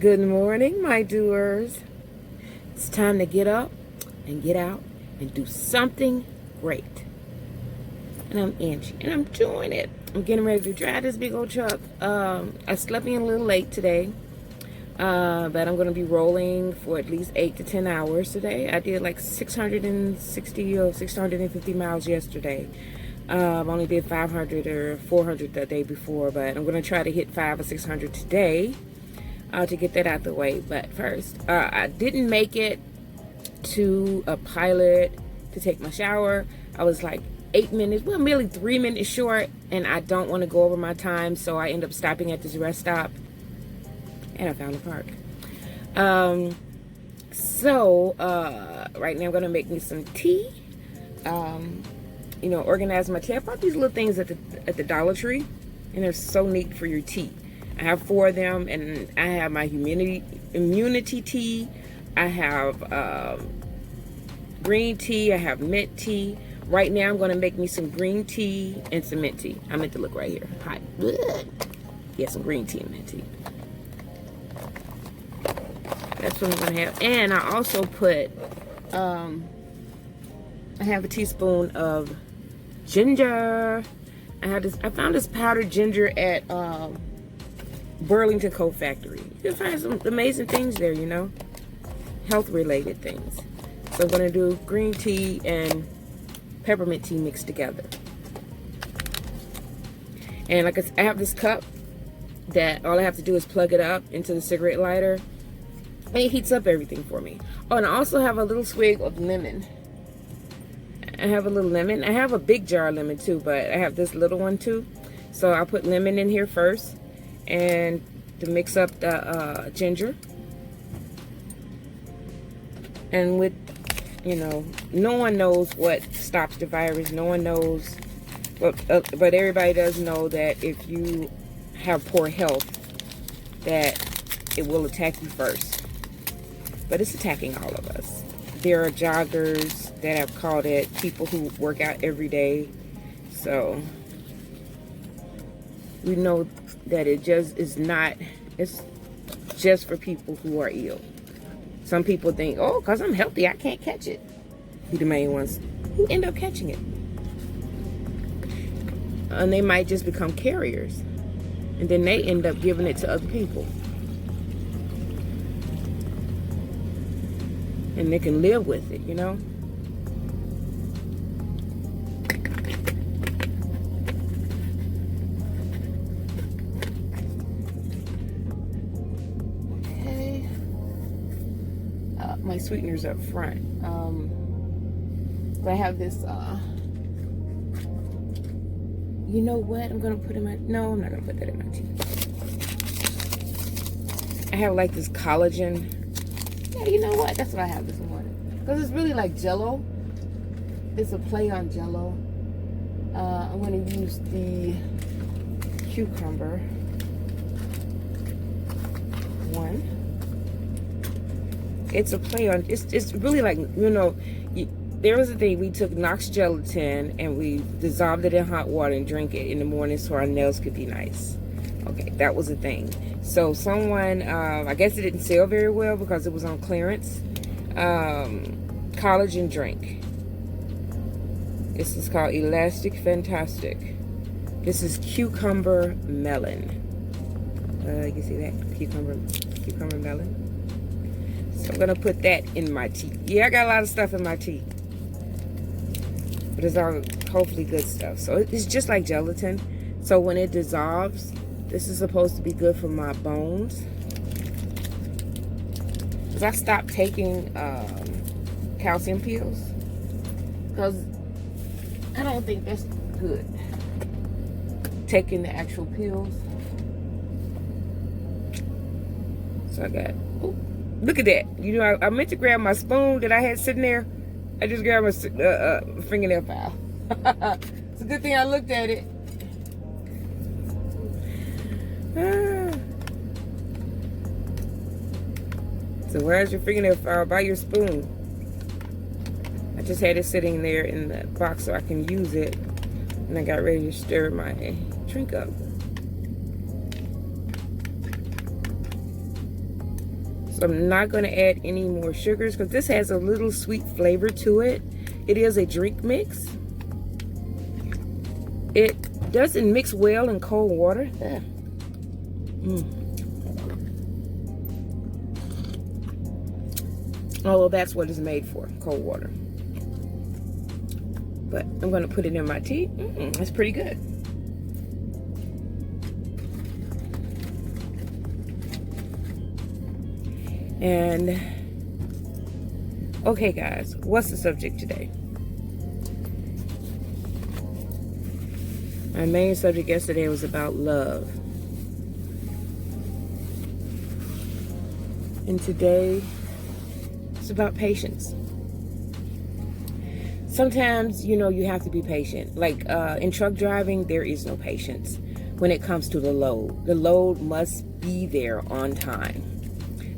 Good morning, my doers. It's time to get up and get out and do something great. And I'm Angie, and I'm doing it. I'm getting ready to drive this big old truck. I slept in a little late today, but I'm going to be rolling for at least 8 to 10 hours today. I did like 660 or 650 miles yesterday. I only did 500 or 400 the day before, but I'm going to try to hit 500 or 600 today. To get that out the way. But first, I didn't make it to a pilot to take my shower. I was like 8 minutes, well, merely 3 minutes short, and I don't want to go over my time, so I end up stopping at this rest stop, and I found a park. Right now I'm gonna make me some tea. Organize my tea. I bought these little things at the Dollar Tree, and they're so neat for your tea. I have 4 of them, and I have my immunity tea. I have green tea. I have mint tea. Right now, I'm going to make me some green tea and some mint tea. I meant to look right here. Hot. Yeah, some green tea and mint tea. That's what I'm going to have. And I also put, I have a teaspoon of ginger. I found this powdered ginger at Burlington Coat Factory. You can find some amazing things there, health related things. So I'm going to do green tea and peppermint tea mixed together. And like I have this cup that all I have to do is plug it up into the cigarette lighter, and it heats up everything for me. Oh, and I also have a little swig of lemon. I have a little lemon. I have a big jar of lemon too, but I have this little one too. So I'll put lemon in here first, and to mix up the ginger. And with, no one knows what stops the virus. No one knows, but everybody does know that if you have poor health, that it will attack you first. But it's attacking all of us. There are joggers that have called it, people who work out every day. So we know that it just is not, it's just for people who are ill. Some people think, oh, because I'm healthy, I can't catch it. Be the main ones who end up catching it. And they might just become carriers. And then they end up giving it to other people. And they can live with it, My sweeteners up front. I have this, you know what I'm gonna put in my, no, I'm not gonna put that in my tea. I have like this collagen. Yeah, you know what? That's what I have this morning. Because it's really like Jell-O. It's a play on Jell-O. I'm gonna use the cucumber one. It's a play on, it's really like, there was a thing, we took Knox gelatin and we dissolved it in hot water and drank it in the morning so our nails could be nice. Okay, that was a thing. So someone, I guess it didn't sell very well because it was on clearance. Collagen drink. This is called Elastic Fantastic. This is cucumber melon. You can see that, cucumber melon. So I'm gonna put that in my tea. Yeah, I got a lot of stuff in my tea, but it's all hopefully good stuff. So it's just like gelatin. So when it dissolves, this is supposed to be good for my bones. Because I stopped taking calcium pills because I don't think that's good. Taking the actual pills. So I got, oh, look at that. I meant to grab my spoon that I had sitting there. I just grabbed my fingernail file. It's a good thing I looked at it. So where's your fingernail file? By your spoon. I just had it sitting there in the box so I can use it. And I got ready to stir my drink up. So I'm not going to add any more sugars because this has a little sweet flavor to it. It is a drink mix. It doesn't mix well in cold water. Although that's what it's made for, cold water. But I'm going to put it in my tea. That's pretty good. And okay, guys, what's the subject today? My main subject yesterday was about love. And today it's about patience. Sometimes, you know, you have to be patient. Like in truck driving, there is no patience when it comes to the load. The load must be there on time.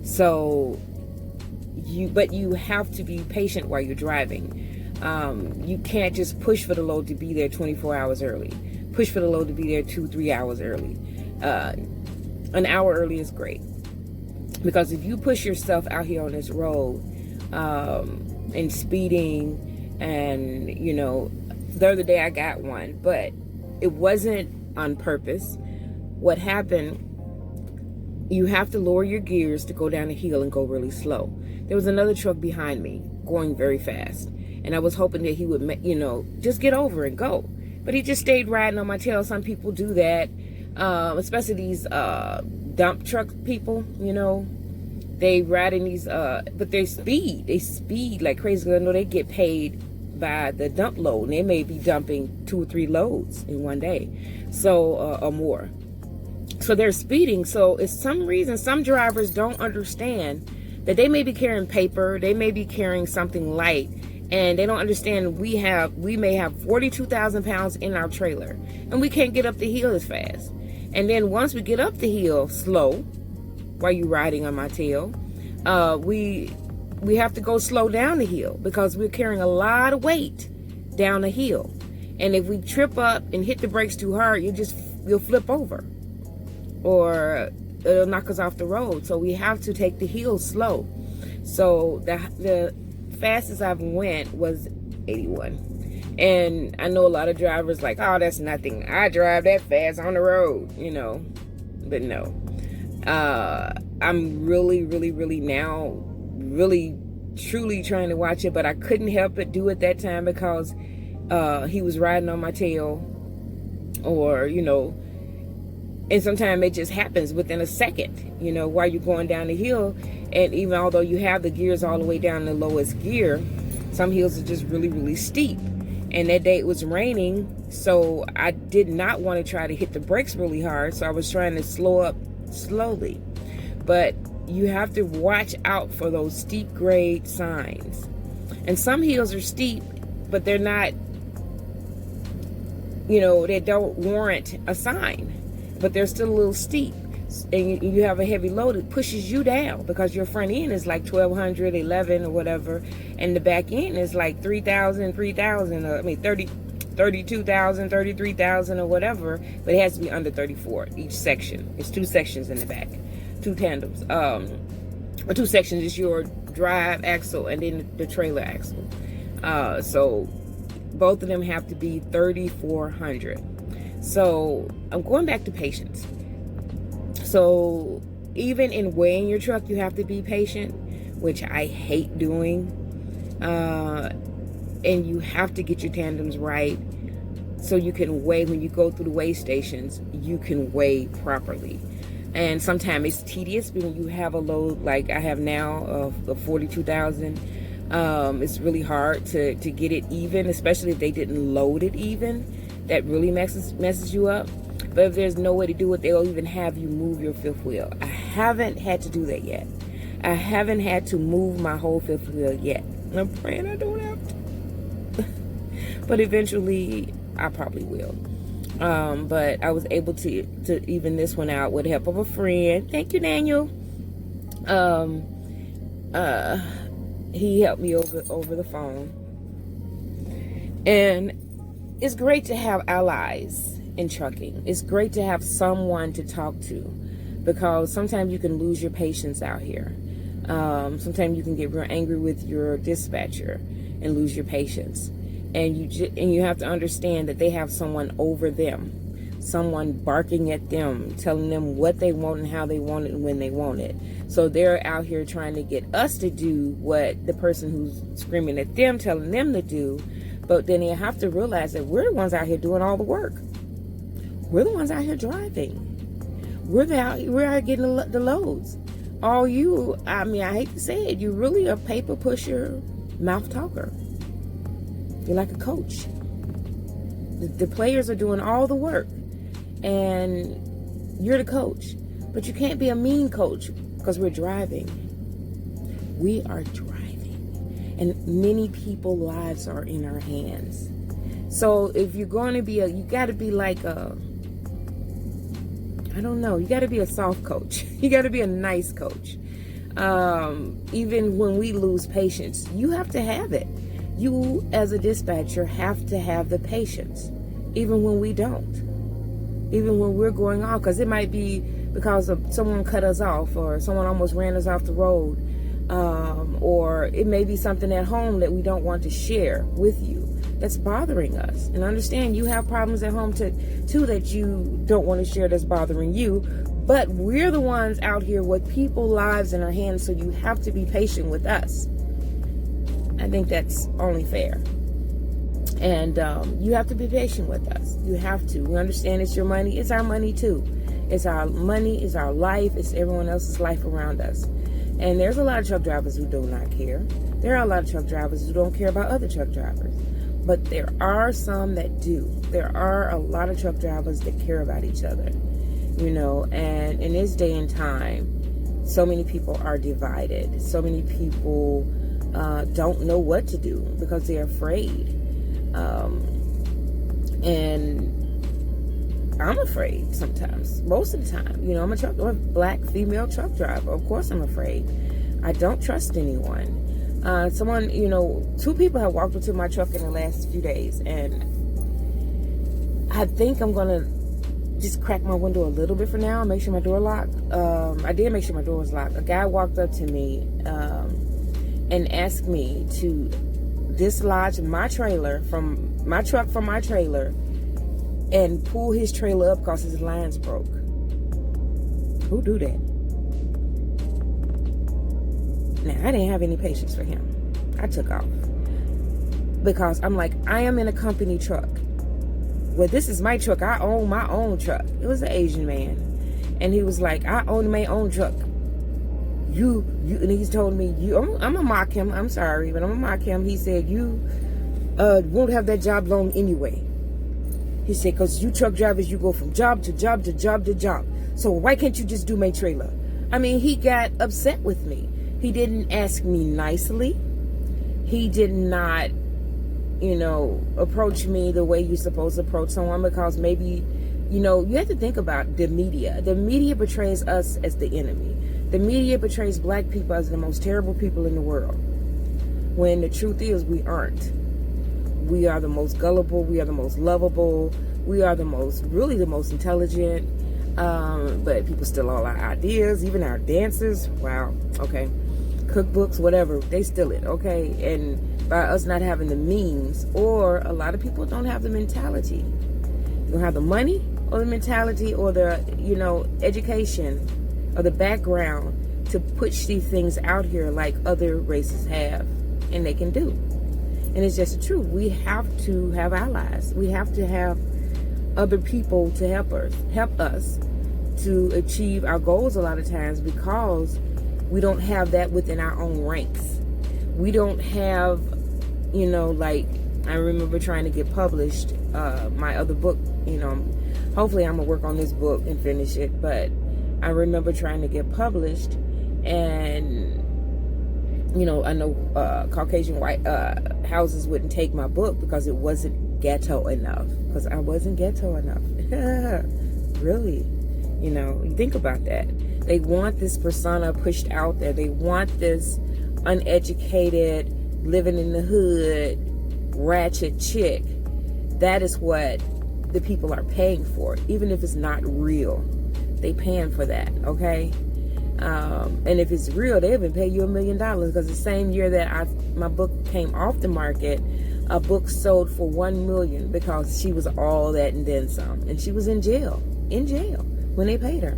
So but you have to be patient while you're driving. You can't just push for the load to be there 24 hours early. Push for the load to be there 2-3 hours early. An hour early is great. Because if you push yourself out here on this road and speeding, and, you know, the other day I got one, but it wasn't on purpose. What happened, you have to lower your gears to go down the hill and go really slow. There was another truck behind me going very fast, and I was hoping that he would, you know, just get over and go. But he just stayed riding on my tail. Some people do that, especially these dump truck people, you know. They ride in these, but they speed like crazy. I know they get paid by the dump load, and they may be dumping 2 or 3 loads in one day, so or more. So they're speeding. So it's some reason some drivers don't understand that they may be carrying paper, they may be carrying something light, and they don't understand we may have 42,000 pounds in our trailer, and we can't get up the hill as fast. And then once we get up the hill slow, while you're riding on my tail, we have to go slow down the hill because we're carrying a lot of weight down the hill. And if we trip up and hit the brakes too hard, you'll flip over, or it'll knock us off the road. So we have to take the hill slow. So the fastest I've went was 81. And I know a lot of drivers like, oh, that's nothing. I drive that fast on the road, you know. But no. I'm really now truly trying to watch it, but I couldn't help but do it that time because he was riding on my tail, or, you know, and sometimes it just happens within a second, you know, while you're going down the hill. And even although you have the gears all the way down the lowest gear, some hills are just really steep. And that day it was raining, so I did not want to try to hit the brakes really hard, so I was trying to slow up slowly. But you have to watch out for those steep grade signs. And some hills are steep, but they're not, you know, they don't warrant a sign, but they're still a little steep. And you have a heavy load, it pushes you down because your front end is like 1,200, 11 or whatever, and the back end is like 3,000, 32,000, 33,000 or whatever, but it has to be under 34 each section. It's 2 sections in the back, 2 tandems. Or 2 sections is your drive axle and then the trailer axle. So both of them have to be 3,400. So I'm going back to patience. So even in weighing your truck, you have to be patient, which I hate doing. And you have to get your tandems right so you can weigh. When you go through the weigh stations, you can weigh properly. And sometimes it's tedious when you have a load like I have now of 42,000. It's really hard to get it even, especially if they didn't load it even. That really messes you up. But if there's no way to do it, they'll even have you move your fifth wheel. I haven't had to do that yet. I haven't had to move my whole fifth wheel yet. And I'm praying I don't have to. But eventually, I probably will. But I was able to even this one out with the help of a friend. Thank you, Daniel. He helped me over the phone. And it's great to have allies in trucking. It's great to have someone to talk to, because sometimes you can lose your patience out here. Sometimes you can get real angry with your dispatcher and lose your patience. And you have to understand that they have someone over them, someone barking at them, telling them what they want and how they want it and when they want it. So they're out here trying to get us to do what the person who's screaming at them, telling them to do. But then you have to realize that we're the ones out here doing all the work. We're the ones out here driving. We're out getting the loads. I hate to say it, you're really a paper pusher, mouth talker. You're like a coach. The players are doing all the work, and you're the coach. But you can't be a mean coach because we're driving. We are driving, and many people's lives are in our hands. So if you're going to be you got to be like you got to be a soft coach. You got to be a nice coach. Even when we lose patience, you have to have it. You, as a dispatcher, have to have the patience, even when we don't. Even when we're going off, because it might be because of someone cut us off, or someone almost ran us off the road, or it may be something at home that we don't want to share with you that's bothering us. And understand, you have problems at home too that you don't want to share that's bothering you. But we're the ones out here with people's lives in our hands, so you have to be patient with us. I think that's only fair. And you have to be patient with us. You have to. We understand it's your money. It's our money too. It's our money. It's our life. It's everyone else's life around us. And there's a lot of truck drivers who do not care. There are a lot of truck drivers who don't care about other truck drivers. But there are some that do. There are a lot of truck drivers that care about each other. And in this day and time, so many people are divided. So many people don't know what to do because they're afraid. And I'm afraid sometimes, most of the time. I'm a black female truck driver. Of course I'm afraid. I don't trust anyone. Two people have walked into my truck in the last few days, and I think I'm going to just crack my window a little bit for now and make sure my door locked. I did make sure my door was locked. A guy walked up to me and asked me to dislodge my trailer from my truck from my trailer and pull his trailer up because his lines broke. Who do that? Now, I didn't have any patience for him. I took off. Because I'm like, I am in a company truck. Well, this is my truck. I own my own truck. It was an Asian man. And he was like, I own my own truck. And he's told me, I'm going to mock him. I'm sorry, but I'm going to mock him. He said, you won't have that job long anyway. He said, because you truck drivers, you go from job to job to job to job. So why can't you just do my trailer? I mean, he got upset with me. He didn't ask me nicely. He did not, approach me the way you're supposed to approach someone, because maybe, you have to think about the media. The media portrays us as the enemy. The media portrays black people as the most terrible people in the world, when the truth is we aren't. We are the most gullible. We are the most lovable. We are the most intelligent. But people steal all our ideas, even our dances. Wow. Okay. Cookbooks, whatever, they steal it. Okay. And by us not having the means, or a lot of people don't have the mentality. You don't have the money or the mentality or the, education or the background to push these things out here like other races have and they can do. And it's just the truth. We have to have allies. We have to have other people to help us to achieve our goals a lot of times, because we don't have that within our own ranks. We don't have, I remember trying to get published my other book. Hopefully I'm gonna work on this book and finish it, but I remember trying to get published, and I know Caucasian white houses wouldn't take my book because it wasn't ghetto enough, because I wasn't ghetto enough. Really, you think about that. They want this persona pushed out there. They want this uneducated, living in the hood, ratchet chick. That is what the people are paying for, even if it's not real. They paying for that, okay? And if it's real, they even pay you $1 million, because the same year that my book came off the market, a book sold for $1 million because she was all that and then some, and she was in jail when they paid her.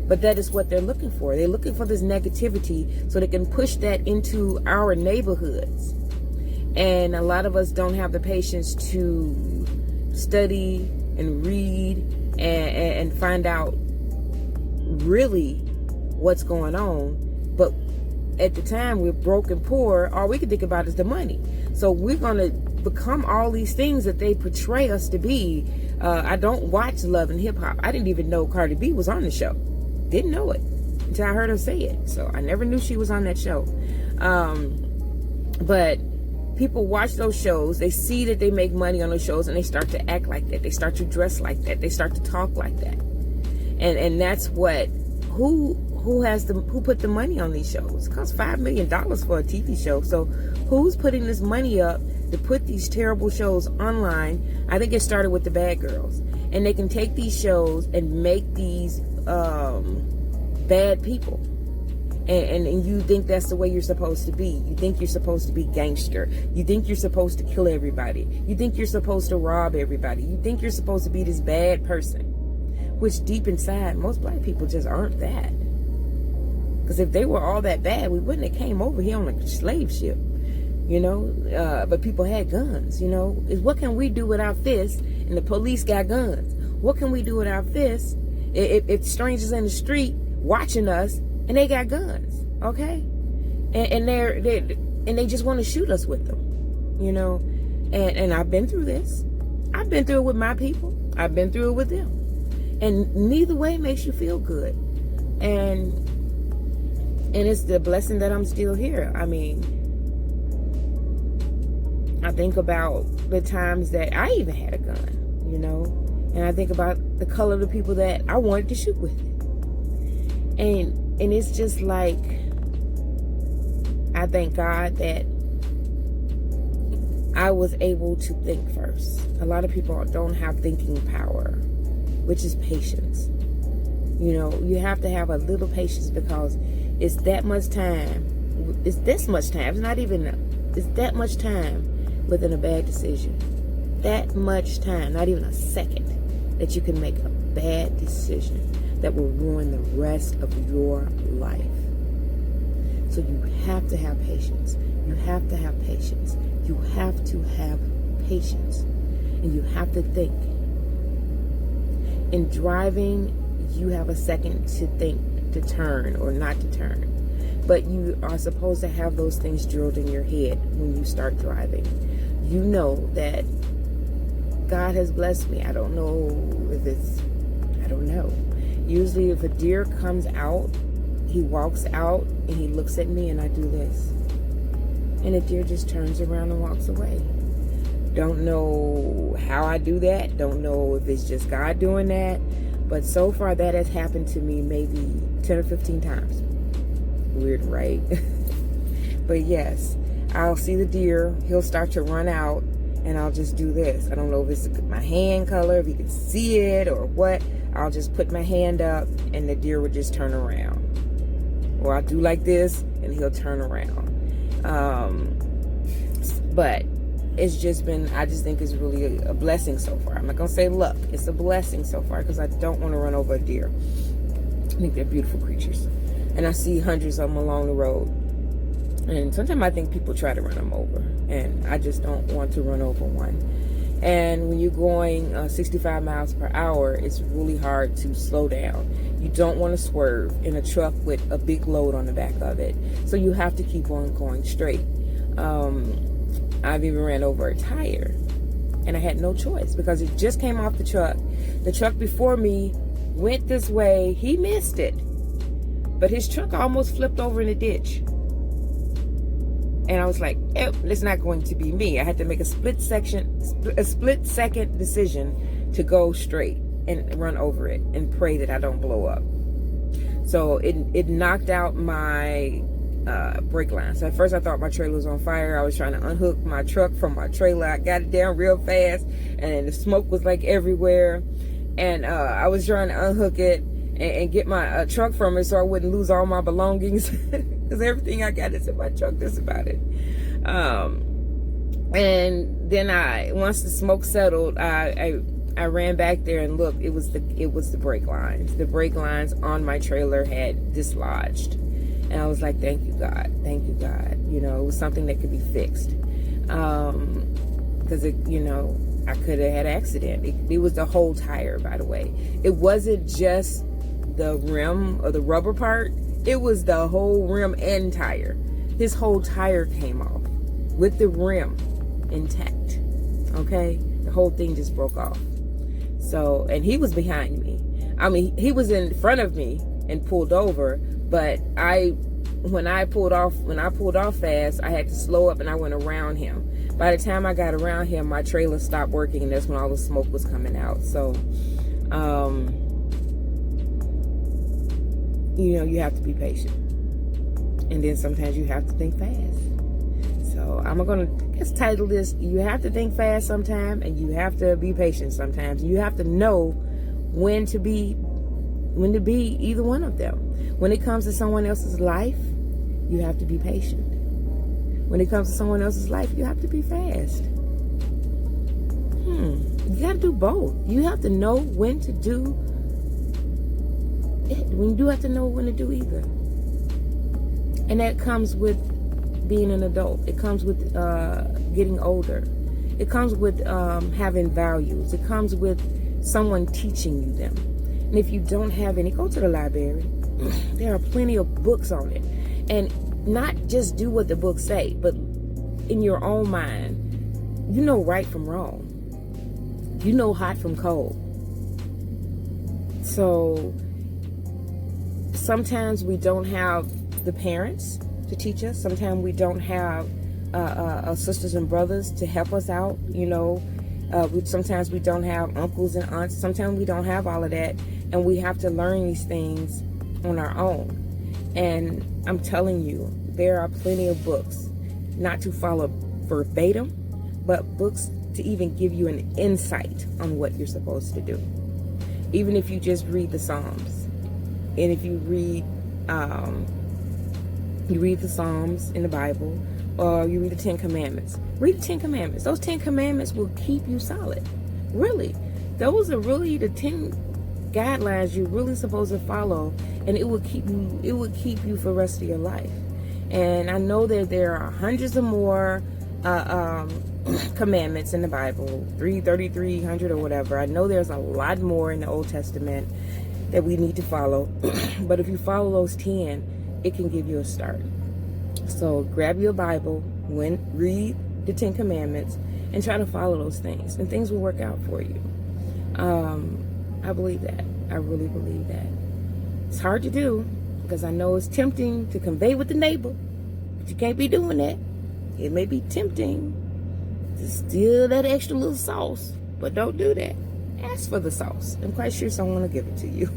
But that is what they're looking for. They're looking for this negativity so they can push that into our neighborhoods. And a lot of us don't have the patience to study and read and find out really what's going on. But at the time, we're broke and poor. All we can think about is the money. So we're going to become all these things that they portray us to be. I don't watch Love and Hip Hop. I didn't even know Cardi B was on the show. Didn't know it until I heard her say it. So I never knew she was on that show. But people watch those shows. They see that they make money on those shows, and they start to act like that. They start to dress like that. They start to talk like that. And that's what, who put the money on these shows? It costs $5 million for a TV show. So who's putting this money up to put these terrible shows online? I think it started with the Bad Girls. And they can take these shows and make these bad people. And you think that's the way you're supposed to be. You think you're supposed to be gangster. You think you're supposed to kill everybody. You think you're supposed to rob everybody. You think you're supposed to be this bad person. Which deep inside, most black people just aren't that. Because if they were all that bad, we wouldn't have came over here on a slave ship. You know, but people had guns. You know, what can we do without this? And the police got guns. What can we do without this? If strangers in the street watching us and they got guns, okay, and they just want to shoot us with them, you know, and I've been through this. I've been through it with my people. I've been through it with them, and neither way makes you feel good, and it's the blessing that I'm still here. I mean, I think about the times that I even had a gun, you know, and I think about the color of the people that I wanted to shoot with it. And it's just like, I thank God that I was able to think first. A lot of people don't have thinking power, which is patience. You know, you have to have a little patience, because it's that much time. It's this much time. It's not even, it's that much time within a bad decision. That much time, not even a second, that you can make a bad decision that will ruin the rest of your life. So you have to have patience. You have to have patience. You have to have patience. And you have to think. In driving, you have a second to think, to turn or not to turn. But you are supposed to have those things drilled in your head when you start driving. You know that God has blessed me. I don't know if it's, I don't know. Usually if a deer comes out, he walks out and he looks at me and I do this. And the deer just turns around and walks away. Don't know how I do that. Don't know if it's just God doing that. But so far that has happened to me maybe 10 or 15 times. Weird, right? But yes, I'll see the deer. He'll start to run out and I'll just do this. I don't know if it's my hand color, if you can see it or what. I'll just put my hand up and the deer would just turn around. Or I'll do like this and he'll turn around. But it's just been, I just think it's really a blessing so far. I'm not going to say luck. It's a blessing so far because I don't want to run over a deer. I think they're beautiful creatures. And I see hundreds of them along the road. And sometimes I think people try to run them over. And I just don't want to run over one. And when you're going 65 miles per hour, it's really hard to slow down. You don't want to swerve in a truck with a big load on the back of it. So you have to keep on going straight. I've even ran over a tire. And I had no choice because it just came off the truck. The truck before me went this way. He missed it. But his truck almost flipped over in a ditch. And I was like, it's not going to be me. I had to make a split second decision to go straight and run over it and pray that I don't blow up. So it knocked out my brake line. So at first I thought my trailer was on fire. I was trying to unhook my truck from my trailer. I got it down real fast and the smoke was like everywhere. And I was trying to unhook it and get my truck from her so I wouldn't lose all my belongings, because everything I got is in my truck. That's about it. And then once the smoke settled, I ran back there and looked. It was the brake lines. The brake lines on my trailer had dislodged, and I was like, "Thank you, God. Thank you, God." You know, it was something that could be fixed. Because I could have had an accident. It was the whole tire, by the way. It wasn't just the rim or the rubber part. It was the whole rim and tire. His whole tire came off with the rim intact. Okay, the whole thing just broke off. So, and he was behind me. I mean, he was in front of me and pulled over, but when I pulled off fast, I had to slow up and I went around him. By the time I got around him, my trailer stopped working, and that's when all the smoke was coming out. So, you have to be patient. And then sometimes you have to think fast. So I'm going to title this, you have to think fast sometimes, and you have to be patient sometimes. You have to know when to be either one of them. When it comes to someone else's life, you have to be patient. When it comes to someone else's life, you have to be fast. You got to do both. You have to know when to do it. When you do have to know when to do either. And that comes with being an adult. It comes with getting older. It comes with having values. It comes with someone teaching you them. And if you don't have any, go to the library. There are plenty of books on it. And not just do what the books say, but in your own mind, you know right from wrong. You know hot from cold. So sometimes we don't have the parents to teach us. Sometimes we don't have sisters and brothers to help us out. Sometimes we don't have uncles and aunts. Sometimes we don't have all of that, and we have to learn these things on our own. And I'm telling you, there are plenty of books, not to follow verbatim, but books to even give you an insight on what you're supposed to do. Even if you just read the Psalms, and if you read the Psalms in the Bible, or you read the 10 Commandments. Read the 10 Commandments. Those 10 Commandments will keep you solid. Really. Those are really the 10 guidelines you're really supposed to follow, and it will keep you for the rest of your life. And I know that there are hundreds of more commandments in the Bible, 3,300 or whatever. I know there's a lot more in the Old Testament that we need to follow. But if you follow those 10, it can give you a start. So grab your Bible, read the 10 Commandments, and try to follow those things, and things will work out for you. I believe that. I really believe that. It's hard to do, because I know it's tempting to convey with the neighbor, but you can't be doing that. It may be tempting to steal that extra little sauce, but don't do that. Ask for the sauce. I'm quite sure someone will give it to you.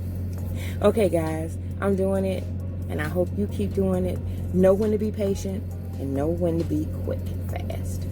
Okay, guys, I'm doing it, and I hope you keep doing it. Know when to be patient, and know when to be quick and fast.